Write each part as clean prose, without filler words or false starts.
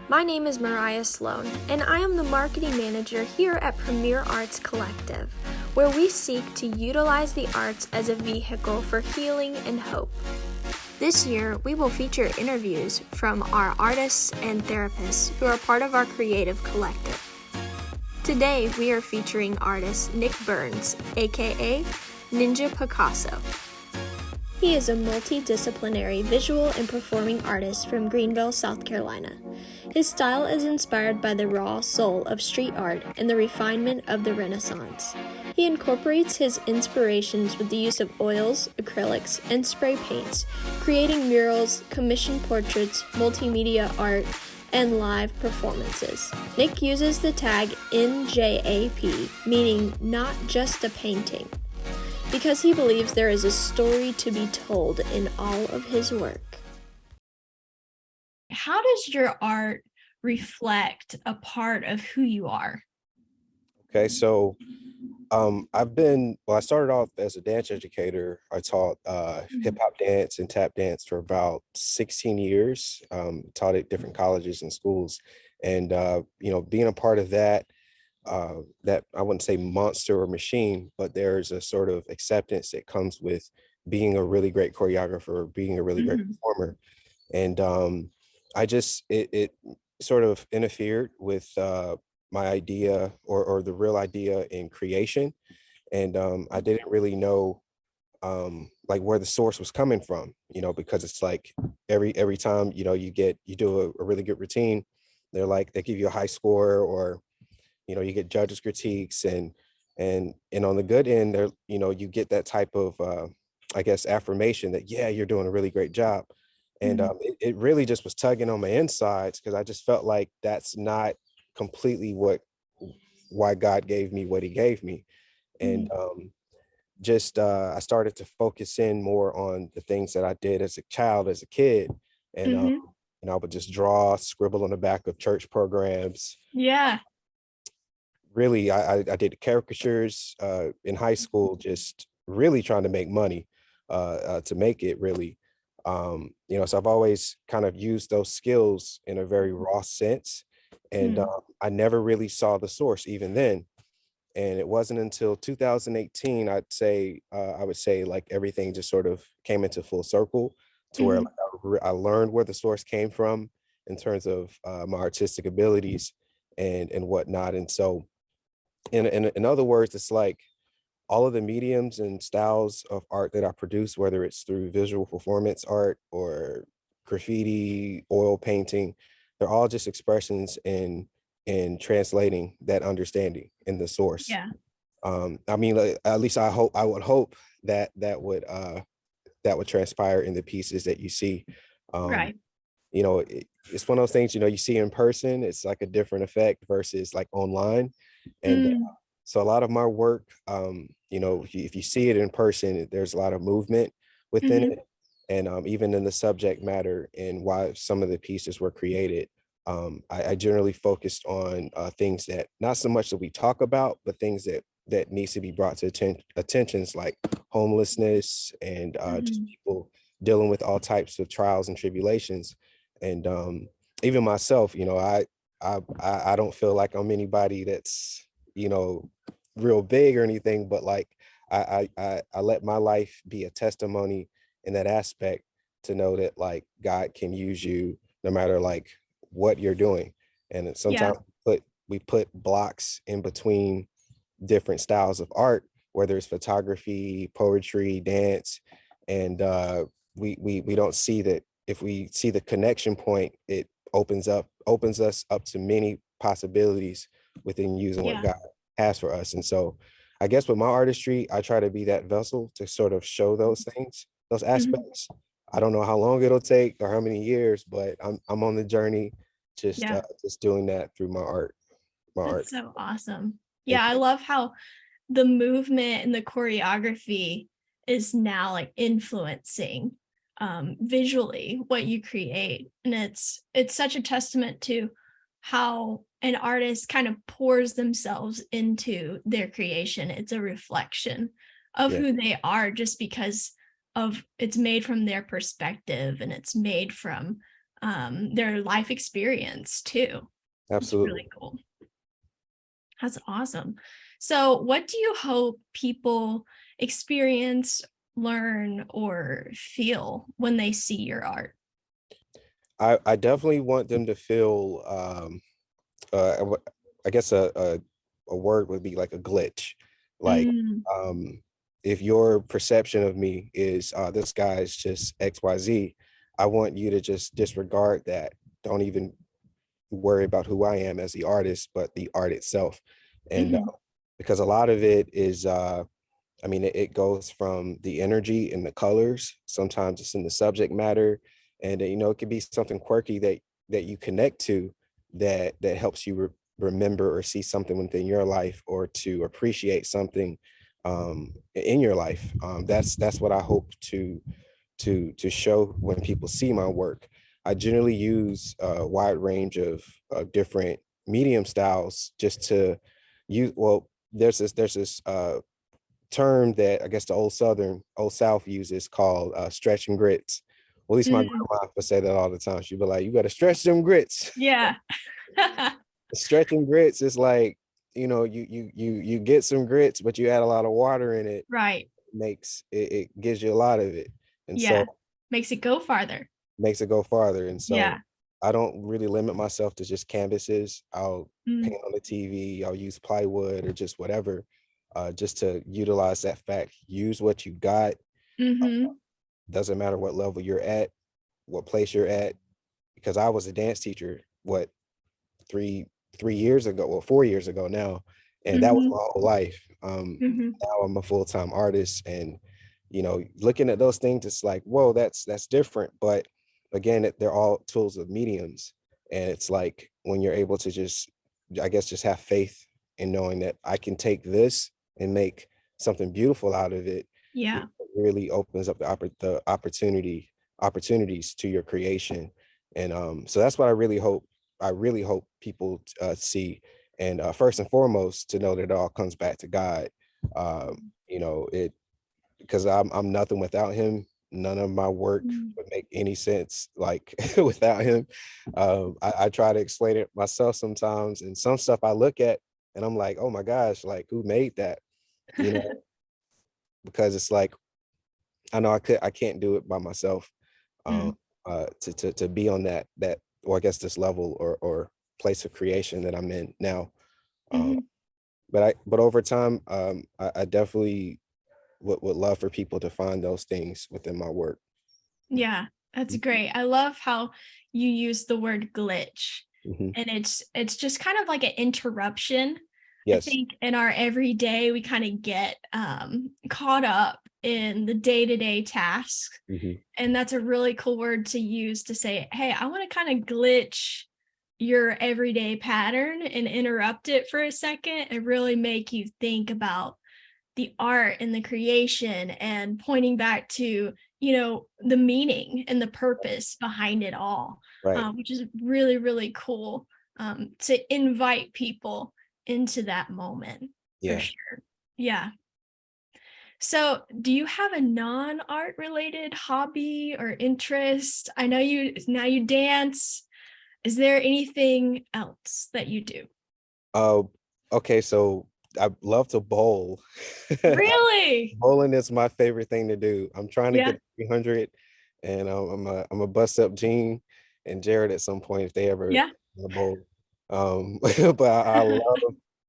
My name is Mariah Sloan, and I am the marketing manager here at Premier Arts Collective, where we seek to utilize the arts as a vehicle for healing and hope. This year, we will feature interviews from our artists and therapists who are part of our creative collective. Today, we are featuring artist Nick Burns, aka Ninja Picasso. He is a multidisciplinary visual and performing artist from Greenville, South Carolina. His style is inspired by the raw soul of street art and the refinement of the Renaissance. He incorporates his inspirations with the use of oils, acrylics, and spray paints, creating murals, commissioned portraits, multimedia art, and live performances. Nick uses the tag NJAP, meaning not just a painting, because he believes there is a story to be told in all of his work. How does your art reflect a part of who you are? Okay, so I started off as a dance educator. I taught hip hop dance and tap dance for about 16 years, taught at different colleges and schools. And, being a part of that, that I wouldn't say monster or machine, but there's a sort of acceptance that comes with being a really great choreographer, being a really great performer. And it sort of interfered with my idea or the real idea in creation. And I didn't really know like where the source was coming from, because it's like every time, you do a really good routine, they give you a high score, or you get judges critiques, and on the good end there, you get that type of I guess affirmation that, yeah, you're doing a really great job. And it really just was tugging on my insides, because I just felt like that's not completely why God gave me what he gave me. And I started to focus in more on the things that I did as a child, as a kid. And I would just draw, scribble on the back of church programs. Yeah. Really, I did caricatures in high school, just really trying to make money to make it really. So I've always kind of used those skills in a very raw sense. And I never really saw the source even then. And it wasn't until 2018, I would say like everything just sort of came into full circle, to where like, I learned where the source came from in terms of my artistic abilities and whatnot. And so in other words, it's like all of the mediums and styles of art that I produce, whether it's through visual performance art or graffiti, oil painting, they're all just expressions in translating that understanding in the source. Yeah. I mean, like, at least I would hope that that would transpire in the pieces that you see. Right. It's one of those things, you see in person, it's like a different effect versus like online. And so a lot of my work, if you see it in person, there's a lot of movement within it. And even in the subject matter and why some of the pieces were created, I generally focused on things that not so much that we talk about, but things that needs to be brought to attentions, like homelessness and just people dealing with all types of trials and tribulations. And even myself, I don't feel like I'm anybody that's real big or anything, but like I let my life be a testimony in that aspect, to know that like God can use you no matter like what you're doing. And sometimes we put blocks in between different styles of art, whether it's photography, poetry, dance, and we don't see that. If we see the connection point, it opens us up to many possibilities within using what God has for us. And so I guess with my artistry, I try to be that vessel to sort of show those things, those aspects. I don't know how long it'll take or how many years, but I'm on the journey, just doing that through my art. That's so awesome. Yeah, I love how the movement and the choreography is now like influencing visually what you create. And it's such a testament to how an artist kind of pours themselves into their creation. It's a reflection of who they are, just because of it's made from their perspective, and it's made from their life experience too. It's Absolutely. really cool. That's awesome. So, what do you hope people experience, learn, or feel when they see your art? I definitely want them to feel I guess a word would be like a glitch. Like, Mm, um, if your perception of me is this guy is just XYZ, I want you to just disregard that. Don't even worry about who I am as the artist, but the art itself. And mhm, because a lot of it is I mean, it goes from the energy and the colors. Sometimes it's in the subject matter, and it could be something quirky that you connect to that helps you remember or see something within your life, or to appreciate something in your life. That's what I hope to show when people see my work. I generally use a wide range of different medium styles just to use. Well, there's this term that I guess the old South uses called stretch and grits. Well, at least my mm, grandma would say that all the time. She'd be like, "You got to stretch them grits." yeah. Stretching grits is like, you get some grits, but you add a lot of water in it. Right. It gives you a lot of it, and so Yeah. Makes it go farther. makes it go farther. And so Yeah. I don't really limit myself to just canvases. I'll Mm, paint on the TV. I'll use plywood or just whatever, just to utilize that fact. Use what you got. mhm, Doesn't matter what level you're at, what place you're at, because I was a dance teacher, what, three 3 years ago, well, 4 years ago now, and that was mhm, my whole life. mhm. Now I'm a full-time artist, and looking at those things, it's like, whoa, that's different. But again, they're all tools of mediums, and it's like when you're able to just, I guess, just have faith in knowing that I can take this and make something beautiful out of it. It Yeah. really opens up the opportunities to your creation. And so that's what I really hope people see. And first and foremost, to know that it all comes back to God. It because I'm nothing without him. None of my work Mm. would make any sense like without him. I try to explain it myself sometimes, and some stuff I look at and I'm like, oh my gosh, like who made that? You know, because it's like I know I can't do it by myself. Um, Mm, to be on that, or I guess this level or place of creation that I'm in now. Um, mhm. but over time, I definitely would love for people to find those things within my work. Yeah, that's great. I love how you use the word glitch, Mhm. and it's just kind of like an interruption. I Yes. think in our everyday we kind of get caught up in the day-to-day tasks, Mhm. and that's a really cool word to use to say, "Hey, I want to kind of glitch your everyday pattern and interrupt it for a second and really make you think about the art and the creation and pointing back to the meaning and the purpose behind it all, Right. which is really really cool, to invite people into that moment for Yeah. sure. Yeah. So do you have a non-art related hobby or interest? I know you dance. Is there anything else that you do? Uh, okay, so I love to bowl. Really? Bowling is my favorite thing to do. I'm trying to Yeah. get 300, and I'm a bust up Gene and Jared at some point if they ever Yeah. bowl. But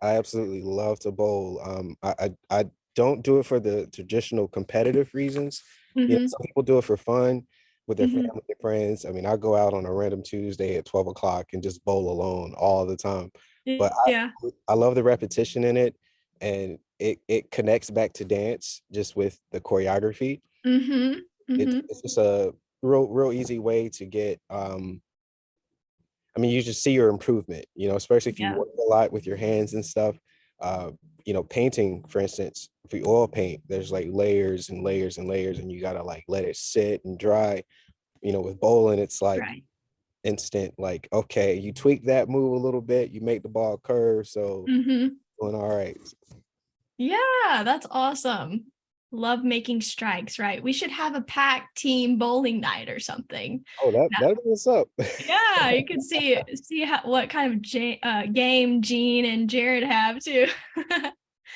I absolutely love to bowl. I don't do it for the traditional competitive reasons. Hmm. Some people do it for fun with their Hmm. family and friends. I mean, I go out on a random Tuesday at 12 o'clock and just bowl alone all the time. But Yeah. I love the repetition in it, and it connects back to dance just with the choreography. Mhm, mhm. It's just a real easy way to get I mean, you just see your improvement, especially if you Yeah. work a lot with your hands and stuff. Uh, painting, for instance, if you oil paint, there's like layers and layers and layers, and you gotta like let it sit and dry. With bowling, it's like Right. instant, like, okay, you tweak that move a little bit, you make the ball curve, so Mhm. doing all right. Yeah, that's awesome. love making strikes, right? We should have a pack team bowling night or something. Oh, that'd be what's up. Yeah, you can see what kind of game Gene and Jared have too.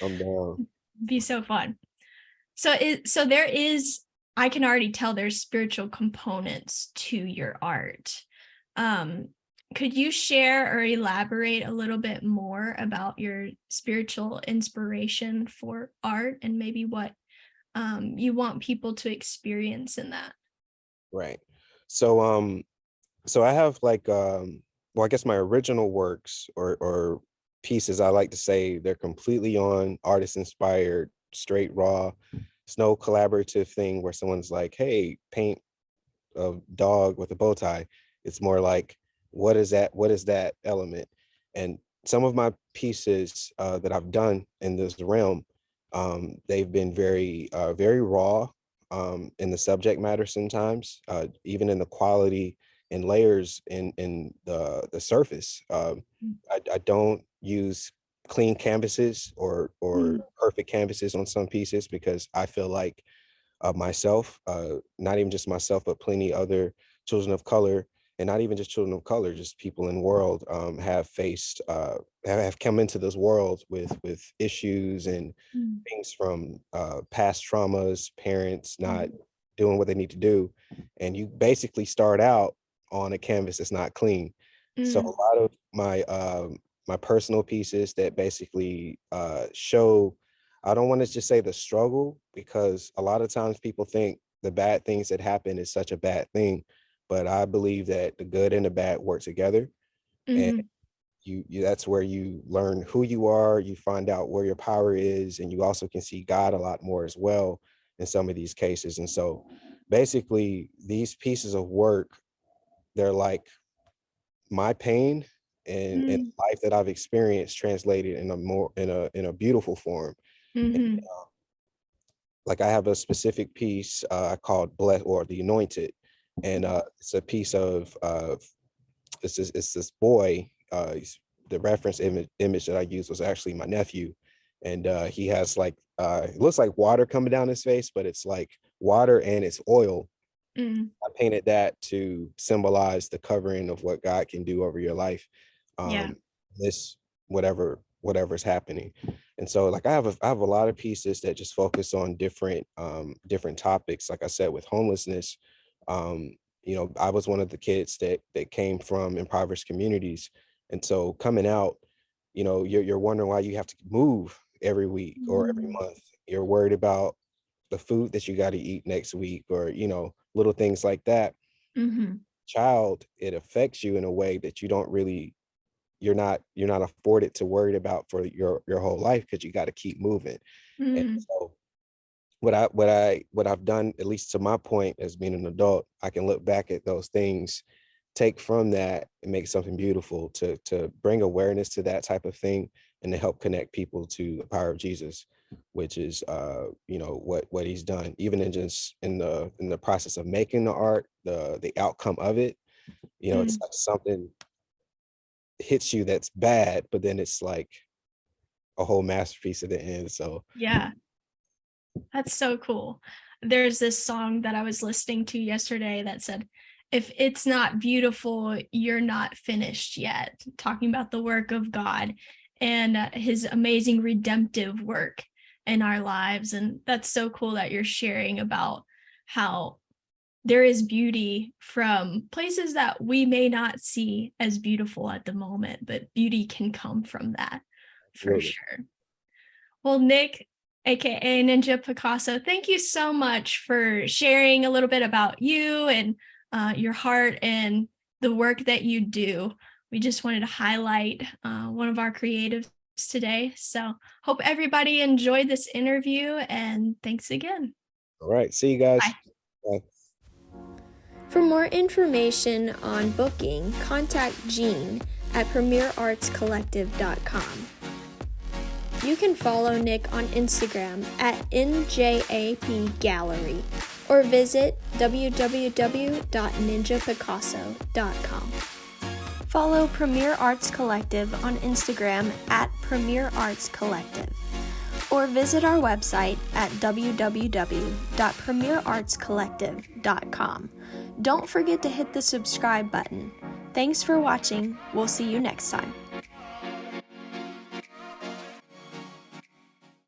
I'm down. Be so fun. So there is, I can already tell there's spiritual components to your art. Could you share or elaborate a little bit more about your spiritual inspiration for art and maybe what you want people to experience in that? Right. So so I have like well, I guess my original works or pieces, I like to say they're completely on artist inspired, straight raw. It's no collaborative thing where someone's like, hey, paint a dog with a bow tie. It's more like, what is that element? And some of my pieces that I've done in this realm, they've been very raw in the subject matter sometimes, even in the quality and layers in the surface. I don't use clean canvases or perfect canvases on some pieces because I feel like myself, not even just myself, but plenty other children of color, and not even just children of color, just people in the world have faced, have come into this world with issues and Mm, things from past traumas, parents not mm, doing what they need to do, and you basically start out on a canvas that's not clean. So a mm, lot of my personal pieces that basically show, I don't want to just say the struggle, because a lot of times people think the bad things that happen is such a bad thing, but I believe that the good and the bad work together, and mhm, you that's where you learn who you are, you find out where your power is, and you also can see God a lot more as well in some of these cases. And so basically these pieces of work, they're like my pain and mm, life that I've experienced translated in a more in a beautiful form. mhm, Like I have a specific piece called "Bless" or "The Anointed," and it's a piece of it's this boy. The reference image that I used was actually my nephew, and he has like it looks like water coming down his face, but it's like water and it's oil. mm. I painted that to symbolize the covering of what God can do over your life. Yeah. This whatever's happening. And so like I have a lot of pieces that just focus on different topics. Like I said, with homelessness, I was one of the kids that came from impoverished communities. And so coming out, you're wondering why you have to move every week or every Mm, month. You're worried about the food that you got to eat next week, or little things like that. mhm, Child, it affects you in a way that you don't really, you're not afforded to worry about for your whole life, because you got to keep moving. And mm, so what I've done, at least to my point as being an adult, I can look back at those things, take from that and make something beautiful to bring awareness to that type of thing, and to help connect people to the power of Jesus, which is what he's done, even in just in the process of making the art, the outcome of it. It's mm. like something hits you that's bad, but then it's like a whole masterpiece at the end. So Yeah, that's so cool. There's this song that I was listening to yesterday that said, "If it's not beautiful, you're not finished yet," talking about the work of God and his amazing redemptive work in our lives. And that's so cool that you're sharing about how there is beauty from places that we may not see as beautiful at the moment, but beauty can come from that for absolutely. sure. Well, Nick, aka Ninja Picasso, thank you so much for sharing a little bit about you and your heart and the work that you do. We just wanted to highlight one of our creatives today. So, hope everybody enjoyed this interview, and thanks again. All right, see you guys. Bye. Bye. For more information on booking, contact Jean at premierartscollective.com. You can follow Nick on Instagram at NJAPGallery or visit www.ninjapicasso.com. Follow Premier Arts Collective on Instagram at Premier Arts Collective. or visit our website at www.premierartscollective.com. Don't forget to hit the subscribe button. Thanks for watching. We'll see you next time.